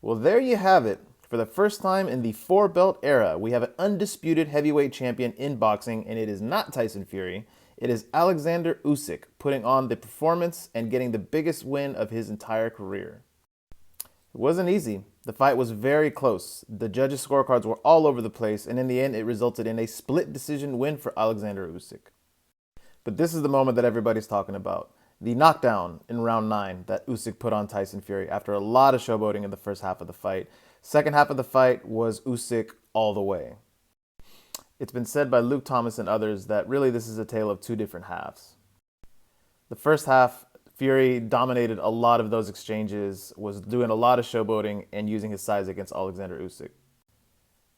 Well, there you have it. For the first time in the four-belt era, we have an undisputed heavyweight champion in boxing, and it is not Tyson Fury. It is Alexander Usyk putting on the performance and getting the biggest win of his entire career. It wasn't easy. The fight was very close. The judges' scorecards were all over the place, and in the end, it resulted in a split decision win for Alexander Usyk. But this is the moment that everybody's talking about. The knockdown in round 9 that Usyk put on Tyson Fury after a lot of showboating in the first half of the fight. Second half of the fight was Usyk all the way. It's been said by Luke Thomas and others that really this is a tale of two different halves. The first half, Fury dominated a lot of those exchanges, was doing a lot of showboating and using his size against Alexander Usyk.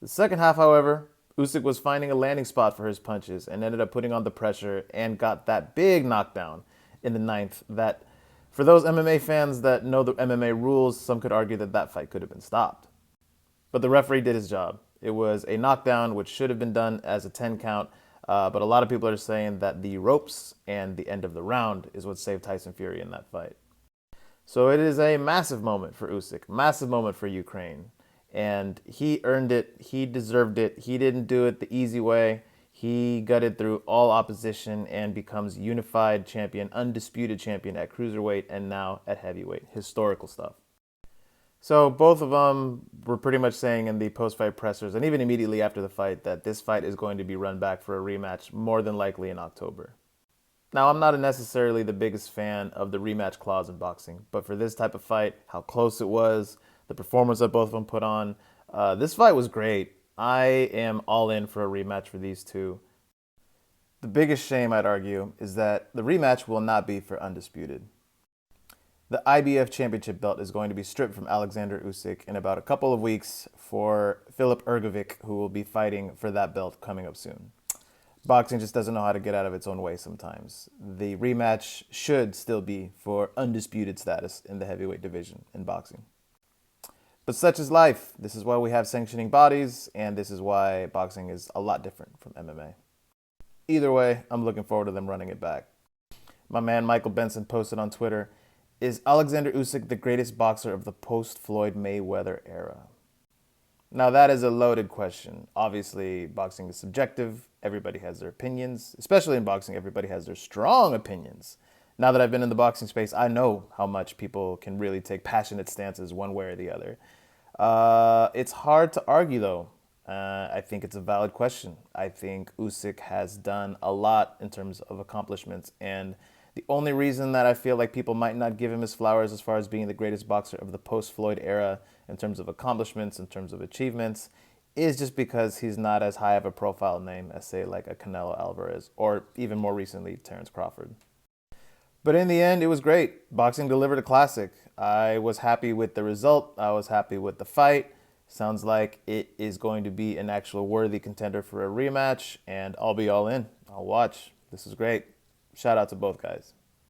The second half, however, Usyk was finding a landing spot for his punches and ended up putting on the pressure and got that big knockdown in the ninth that, for those MMA fans that know the MMA rules, some could argue that that fight could have been stopped. But the referee did his job. It was a knockdown which should have been done as a 10 count, but a lot of people are saying that the ropes and the end of the round is what saved Tyson Fury in that fight. So it is a massive moment for Usyk, massive moment for Ukraine. And he earned it. He deserved it. He didn't do it the easy way. He gutted through all opposition and becomes unified champion, undisputed champion at cruiserweight and now at heavyweight. Historical stuff. So both of them were pretty much saying in the post-fight pressers and even immediately after the fight that this fight is going to be run back for a rematch more than likely in October. Now, I'm not necessarily the biggest fan of the rematch clause in boxing, but for this type of fight, how close it was, the performance that both of them put on, this fight was great. I am all in for a rematch for these two. The biggest shame, I'd argue, is that the rematch will not be for Undisputed. The IBF championship belt is going to be stripped from Alexander Usyk in about a couple of weeks for Filip Ergovic, who will be fighting for that belt coming up soon. Boxing just doesn't know how to get out of its own way sometimes. The rematch should still be for undisputed status in the heavyweight division in boxing. But such is life. This is why we have sanctioning bodies, and this is why boxing is a lot different from MMA. Either way, I'm looking forward to them running it back. My man Michael Benson posted on Twitter, "Is Alexander Usyk the greatest boxer of the post-Floyd Mayweather era?" Now that is a loaded question. Obviously, boxing is subjective. Everybody has their opinions. Especially in boxing, everybody has their strong opinions. Now that I've been in the boxing space, I know how much people can really take passionate stances one way or the other. It's hard to argue, though. I think it's a valid question. I think Usyk has done a lot in terms of accomplishments, and the only reason that I feel like people might not give him his flowers as far as being the greatest boxer of the post-Floyd era in terms of accomplishments, in terms of achievements, is just because he's not as high of a profile name as, say, like a Canelo Alvarez, or even more recently, Terence Crawford. But in the end, it was great. Boxing delivered a classic. I was happy with the result. I was happy with the fight. Sounds like it is going to be an actual worthy contender for a rematch, and I'll be all in. I'll watch. This is great. Shout out to both guys.